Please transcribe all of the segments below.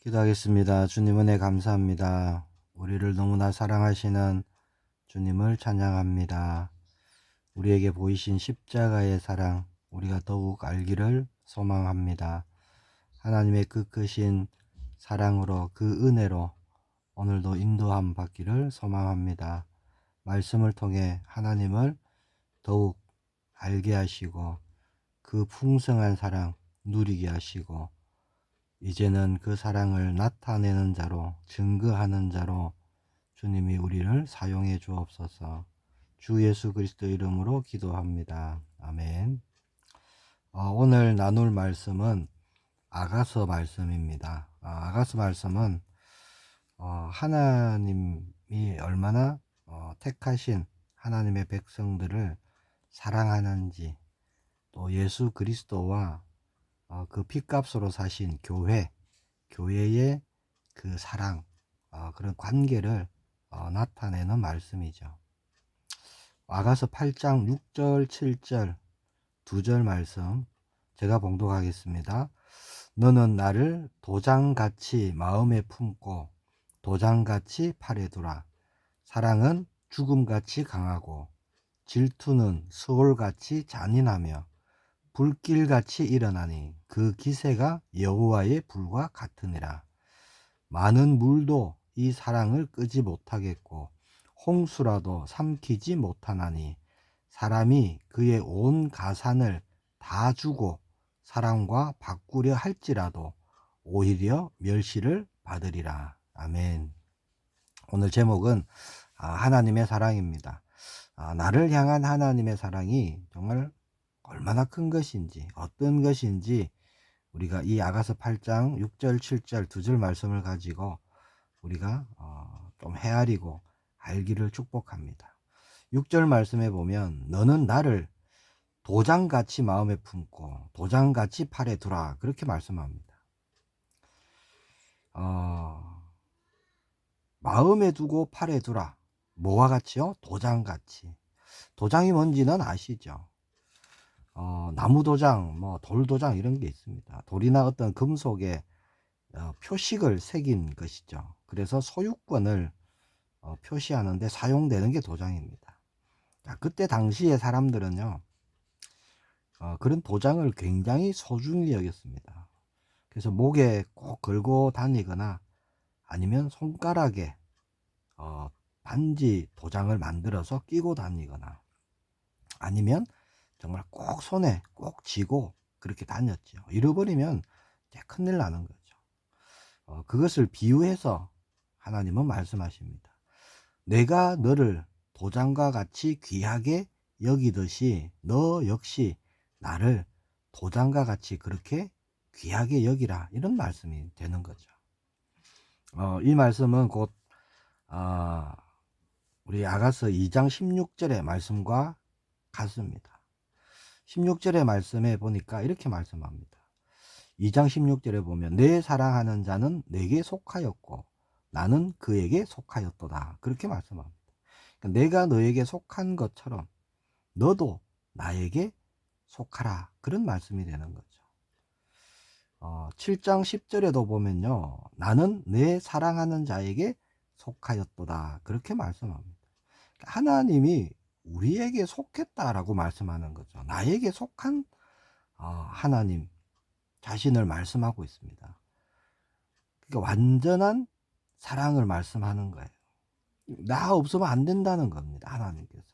기도하겠습니다. 주님 은혜 감사합니다. 우리를 너무나 사랑하시는 주님을 찬양합니다. 우리에게 보이신 십자가의 사랑, 우리가 더욱 알기를 소망합니다. 하나님의 그 크신 사랑으로, 그 은혜로 오늘도 인도함 받기를 소망합니다. 말씀을 통해 하나님을 더욱 알게 하시고 그 풍성한 사랑 누리게 하시고 이제는 그 사랑을 나타내는 자로, 증거하는 자로 주님이 우리를 사용해 주옵소서. 주 예수 그리스도 이름으로 기도합니다. 아멘. 오늘 나눌 말씀은 아가서 말씀입니다. 아가서 말씀은 하나님이 얼마나 택하신 하나님의 백성들을 사랑하는지, 또 예수 그리스도와 그 핏값으로 사신 교회의 그 사랑, 그런 관계를 나타내는 말씀이죠. 아가서 8장 6절 7절 두 절 말씀 제가 봉독하겠습니다. 너는 나를 도장같이 마음에 품고 도장같이 팔에 두라. 사랑은 죽음같이 강하고 질투는 수월같이 잔인하며 불길같이 일어나니 그 기세가 여호와의 불과 같으니라. 많은 물도 이 사랑을 끄지 못하겠고 홍수라도 삼키지 못하나니 사람이 그의 온 가산을 다 주고 사랑과 바꾸려 할지라도 오히려 멸시를 받으리라. 아멘. 오늘 제목은 하나님의 사랑입니다. 나를 향한 하나님의 사랑이 정말 얼마나 큰 것인지, 어떤 것인지 우리가 이 아가서 8장 6절 7절 두 절 말씀을 가지고 우리가 좀 헤아리고 알기를 축복합니다. 6절 말씀에 보면 너는 나를 도장같이 마음에 품고 도장같이 팔에 두라, 그렇게 말씀합니다. 마음에 두고 팔에 두라. 뭐와 같이요? 도장같이. 도장이 뭔지는 아시죠? 나무 도장, 돌 도장 이런 게 있습니다. 돌이나 어떤 금속에 표식을 새긴 것이죠. 그래서 소유권을 표시하는데 사용되는 게 도장입니다. 그때 당시의 사람들은요, 그런 도장을 굉장히 소중히 여겼습니다. 그래서 목에 꼭 걸고 다니거나 아니면 손가락에 반지 도장을 만들어서 끼고 다니거나 아니면 정말 꼭 손에 꼭 쥐고 그렇게 다녔죠. 잃어버리면 이제 큰일 나는 거죠. 그것을 비유해서 하나님은 말씀하십니다. 내가 너를 도장과 같이 귀하게 여기듯이 너 역시 나를 도장과 같이 그렇게 귀하게 여기라, 이런 말씀이 되는 거죠. 이 말씀은 곧 우리 아가서 2장 16절의 말씀과 같습니다. 16절의 말씀에 보니까 이렇게 말씀합니다. 2장 16절에 보면 내 사랑하는 자는 내게 속하였고 나는 그에게 속하였도다, 그렇게 말씀합니다. 그러니까 내가 너에게 속한 것처럼 너도 나에게 속하라, 그런 말씀이 되는 거죠. 7장 10절에도 보면요, 나는 내 사랑하는 자에게 속하였도다, 그렇게 말씀합니다. 하나님이 우리에게 속했다라고 말씀하는 거죠. 나에게 속한 하나님 자신을 말씀하고 있습니다. 그러니까 완전한 사랑을 말씀하는 거예요. 나 없으면 안 된다는 겁니다, 하나님께서.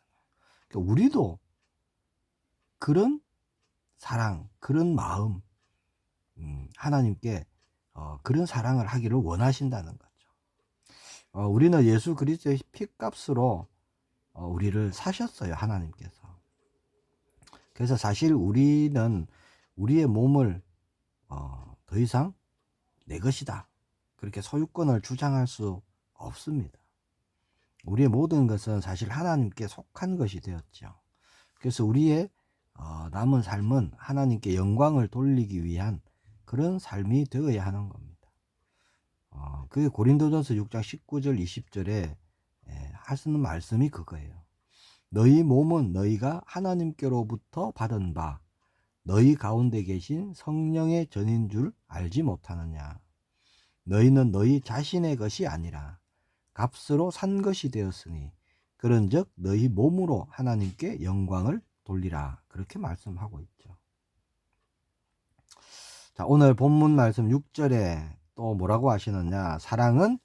그러니까 우리도 그런 사랑, 그런 마음, 하나님께 그런 사랑을 하기를 원하신다는 거죠. 우리는 예수 그리스도의 핏값으로 우리를 사셨어요, 하나님께서. 그래서 사실 우리는 우리의 몸을 더 이상 내 것이다, 그렇게 소유권을 주장할 수 없습니다. 우리의 모든 것은 사실 하나님께 속한 것이 되었죠. 그래서 우리의 남은 삶은 하나님께 영광을 돌리기 위한 그런 삶이 되어야 하는 겁니다. 그게 고린도전서 6장 19절 20절에 하시는 말씀이 그거예요. 너희 몸은 너희가 하나님께로부터 받은 바 너희 가운데 계신 성령의 전인 줄 알지 못하느냐. 너희는 너희 자신의 것이 아니라 값으로 산 것이 되었으니 그런즉 너희 몸으로 하나님께 영광을 돌리라. 그렇게 말씀하고 있죠. 자, 오늘 본문 말씀 6절에 또 뭐라고 하시느냐? 사랑은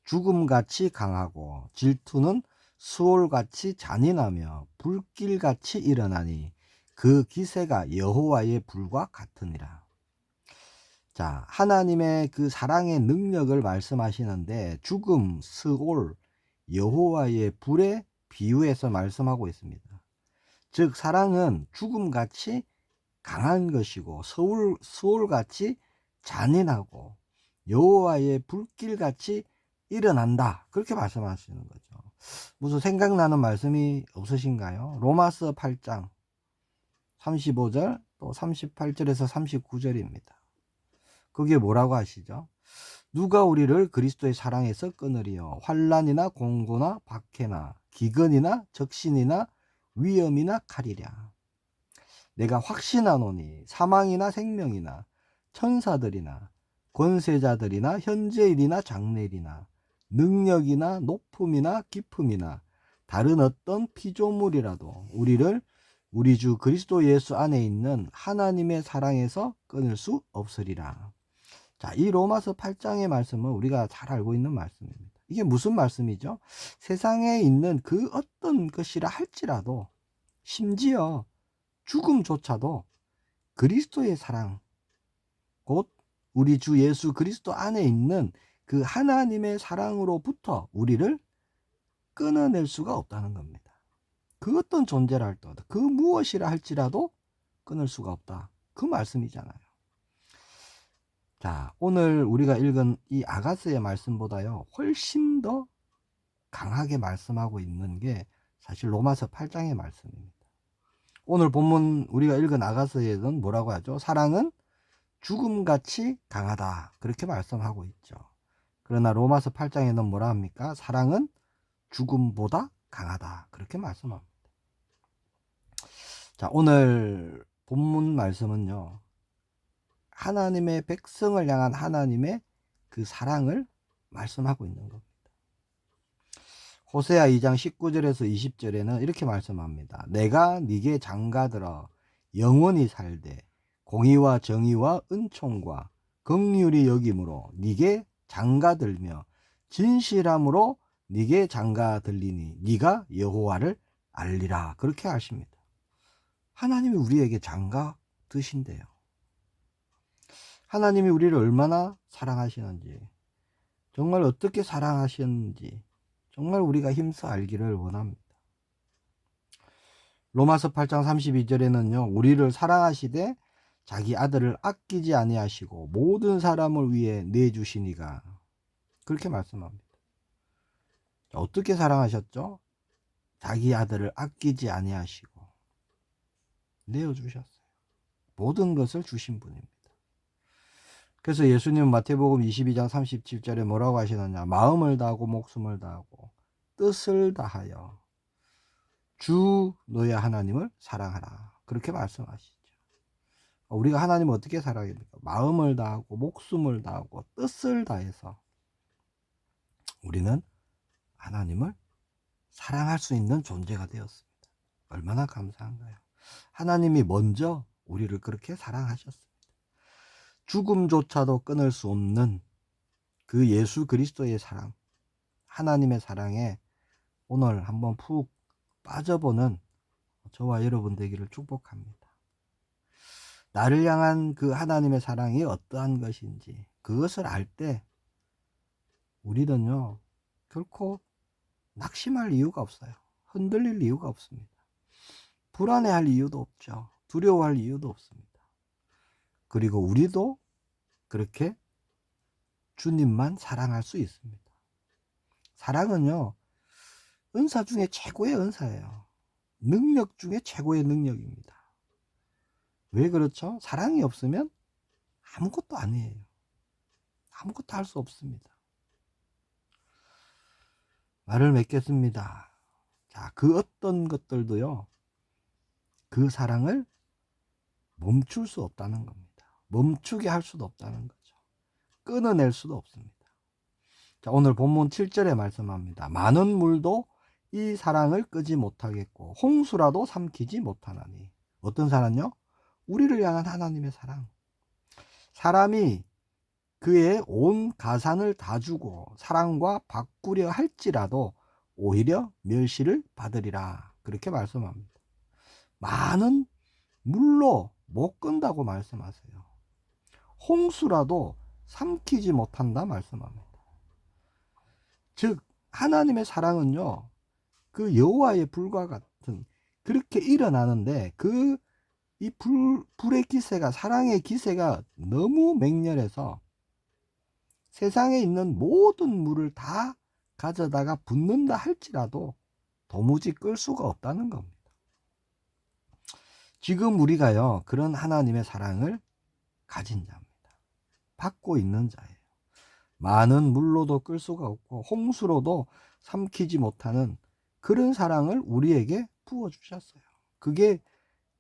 죽음같이 강하고 질투는 수올같이 잔인하며 불길같이 일어나니 그 기세가 여호와의 불과 같으니라. 자, 하나님의 그 사랑의 능력을 말씀하시는데 죽음, 스올, 여호와의 불에 비유해서 말씀하고 있습니다. 즉 사랑은 죽음같이 강한 것이고 수올같이 잔인하고 여호와의 불길같이 일어난다. 그렇게 말씀하시는 거죠. 무슨 생각나는 말씀이 없으신가요? 로마서 8장 35절 또 38절에서 39절입니다. 그게 뭐라고 하시죠? 누가 우리를 그리스도의 사랑에서 끊으리요? 환난이나 공고나 박해나 기근이나 적신이나 위험이나 칼이랴. 내가 확신하노니 사망이나 생명이나 천사들이나 권세자들이나 현재일이나 장래일이나 능력이나 높음이나 깊음이나 다른 어떤 피조물이라도 우리를 우리 주 그리스도 예수 안에 있는 하나님의 사랑에서 끊을 수 없으리라. 자, 이 로마서 8장의 말씀은 우리가 잘 알고 있는 말씀입니다. 이게 무슨 말씀이죠? 세상에 있는 그 어떤 것이라 할지라도 심지어 죽음조차도 그리스도의 사랑, 곧 우리 주 예수 그리스도 안에 있는 그 하나님의 사랑으로부터 우리를 끊어낼 수가 없다는 겁니다. 그 어떤 존재라 할지라도, 그 무엇이라 할지라도 끊을 수가 없다. 그 말씀이잖아요. 자, 오늘 우리가 읽은 이 아가스의 말씀보다요, 훨씬 더 강하게 말씀하고 있는 게 사실 로마서 8장의 말씀입니다. 오늘 본문 우리가 읽은 아가서에는 뭐라고 하죠? 사랑은 죽음같이 강하다. 그렇게 말씀하고 있죠. 그러나 로마서 8장에는 뭐라 합니까? 사랑은 죽음보다 강하다. 그렇게 말씀합니다. 자, 오늘 본문 말씀은요, 하나님의 백성을 향한 하나님의 그 사랑을 말씀하고 있는 겁니다. 호세아 2장 19절에서 20절에는 이렇게 말씀합니다. 내가 네게 장가들어 영원히 살되 공의와 정의와 은총과 긍휼이 여김으로 네게 장가들며 진실함으로 네게 장가들리니 네가 여호와를 알리라. 그렇게 하십니다. 하나님이 우리에게 장가드신대요. 하나님이 우리를 얼마나 사랑하시는지, 정말 어떻게 사랑하시는지 정말 우리가 힘써 알기를 원합니다. 로마서 8장 32절에는요. 우리를 사랑하시되 자기 아들을 아끼지 아니하시고 모든 사람을 위해 내주시니가 그렇게 말씀합니다. 어떻게 사랑하셨죠? 자기 아들을 아끼지 아니하시고 내어주셨어요. 모든 것을 주신 분입니다. 그래서 예수님은 마태복음 22장 37절에 뭐라고 하시느냐? 마음을 다하고 목숨을 다하고 뜻을 다하여 주 너의 하나님을 사랑하라. 그렇게 말씀하시죠. 우리가 하나님을 어떻게 사랑해야 됩니까? 마음을 다하고 목숨을 다하고 뜻을 다해서 우리는 하나님을 사랑할 수 있는 존재가 되었습니다. 얼마나 감사한가요? 하나님이 먼저 우리를 그렇게 사랑하셨습니다. 죽음조차도 끊을 수 없는 그 예수 그리스도의 사랑, 하나님의 사랑에 오늘 한번 푹 빠져보는 저와 여러분 되기를 축복합니다. 나를 향한 그 하나님의 사랑이 어떠한 것인지 그것을 알 때 우리는요 결코 낙심할 이유가 없어요. 흔들릴 이유가 없습니다. 불안해할 이유도 없죠. 두려워할 이유도 없습니다. 그리고 우리도 그렇게 주님만 사랑할 수 있습니다. 사랑은요 은사 중에 최고의 은사예요. 능력 중에 최고의 능력입니다. 왜 그렇죠? 사랑이 없으면 아무것도 아니에요. 아무것도 할 수 없습니다. 말을 맺겠습니다. 자, 그 어떤 것들도요, 그 사랑을 멈출 수 없다는 겁니다. 멈추게 할 수도 없다는 거죠. 끊어낼 수도 없습니다. 자, 오늘 본문 7절에 말씀합니다. 많은 물도 이 사랑을 끄지 못하겠고 홍수라도 삼키지 못하나니. 어떤 사랑요? 우리를 향한 하나님의 사랑. 사람이 그의 온 가산을 다 주고 사랑과 바꾸려 할지라도 오히려 멸시를 받으리라. 그렇게 말씀합니다. 많은 물로 못 끈다고 말씀하세요. 홍수라도 삼키지 못한다 말씀합니다. 즉 하나님의 사랑은요, 그 여호와의 불과 같은 그렇게 일어나는데 이 불의 기세가, 사랑의 기세가 너무 맹렬해서 세상에 있는 모든 물을 다 가져다가 붓는다 할지라도 도무지 끌 수가 없다는 겁니다. 지금 우리가요, 그런 하나님의 사랑을 가진 자입니다. 받고 있는 자예요. 많은 물로도 끌 수가 없고 홍수로도 삼키지 못하는 그런 사랑을 우리에게 부어주셨어요. 그게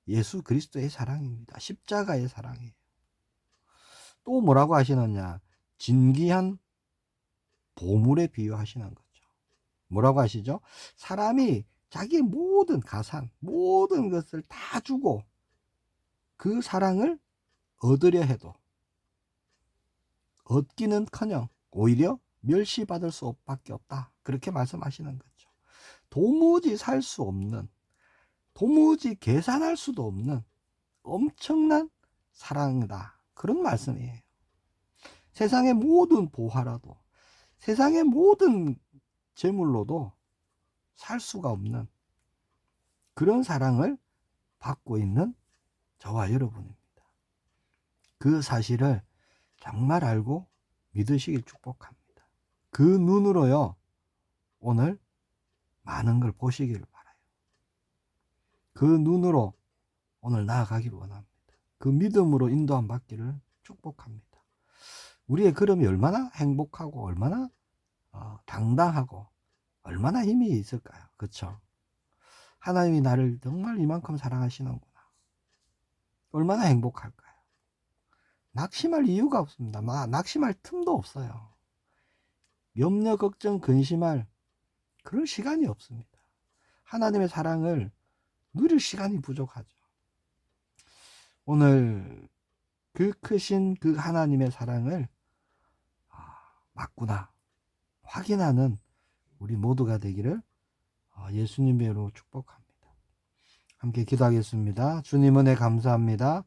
예수 그리스도의 사랑입니다. 십자가의 사랑이에요. 또 뭐라고 하시느냐? 진귀한 보물에 비유하시는 거죠. 뭐라고 하시죠? 사람이 자기의 모든 가산, 모든 것을 다 주고 그 사랑을 얻으려 해도 얻기는커녕 오히려 멸시받을 수밖에 없다. 그렇게 말씀하시는 거죠. 도무지 살 수 없는, 도무지 계산할 수도 없는 엄청난 사랑이다. 그런 말씀이에요. 세상의 모든 보화라도, 세상의 모든 재물로도 살 수가 없는 그런 사랑을 받고 있는 저와 여러분입니다. 그 사실을 정말 알고 믿으시길 축복합니다. 그 눈으로요, 오늘 많은 걸 보시기를 바라요. 그 눈으로 오늘 나아가기를 원합니다. 그 믿음으로 인도함 받기를 축복합니다. 우리의 걸음이 얼마나 행복하고 얼마나 당당하고 얼마나 힘이 있을까요? 그렇죠? 하나님이 나를 정말 이만큼 사랑하시는구나. 얼마나 행복할까요? 낙심할 이유가 없습니다. 낙심할 틈도 없어요. 염려, 걱정, 근심할 그럴 시간이 없습니다. 하나님의 사랑을 누릴 시간이 부족하죠. 오늘 그 크신 그 하나님의 사랑을 맞구나 확인하는 우리 모두가 되기를 예수님의 이름으로 축복합니다. 함께 기도하겠습니다. 주님 은혜 감사합니다.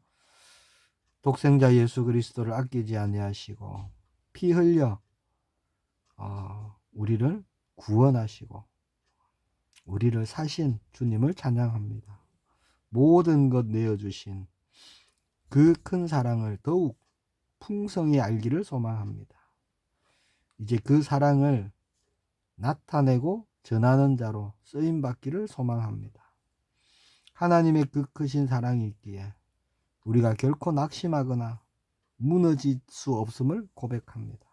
독생자 예수 그리스도를 아끼지 아니하시고 피 흘려 우리를 구원하시고 우리를 사신 주님을 찬양합니다. 모든 것 내어주신 그 큰 사랑을 더욱 풍성히 알기를 소망합니다. 이제 그 사랑을 나타내고 전하는 자로 쓰임받기를 소망합니다. 하나님의 그 크신 사랑이 있기에 우리가 결코 낙심하거나 무너질 수 없음을 고백합니다.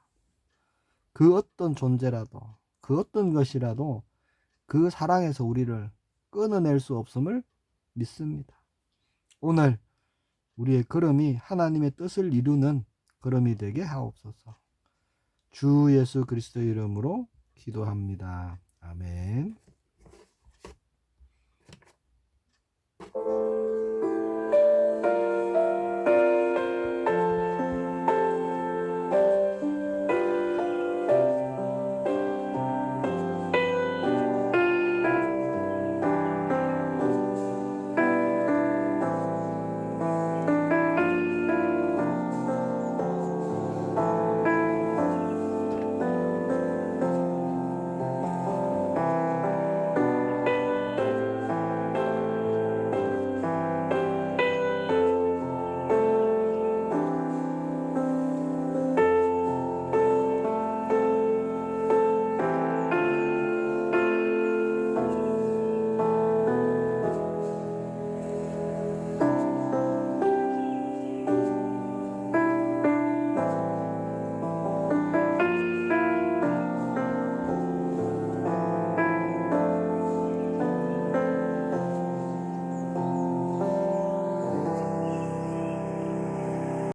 그 어떤 존재라도, 그 어떤 것이라도 그 사랑에서 우리를 끊어낼 수 없음을 믿습니다. 오늘 우리의 걸음이 하나님의 뜻을 이루는 걸음이 되게 하옵소서. 주 예수 그리스도의 이름으로 기도합니다. 아멘.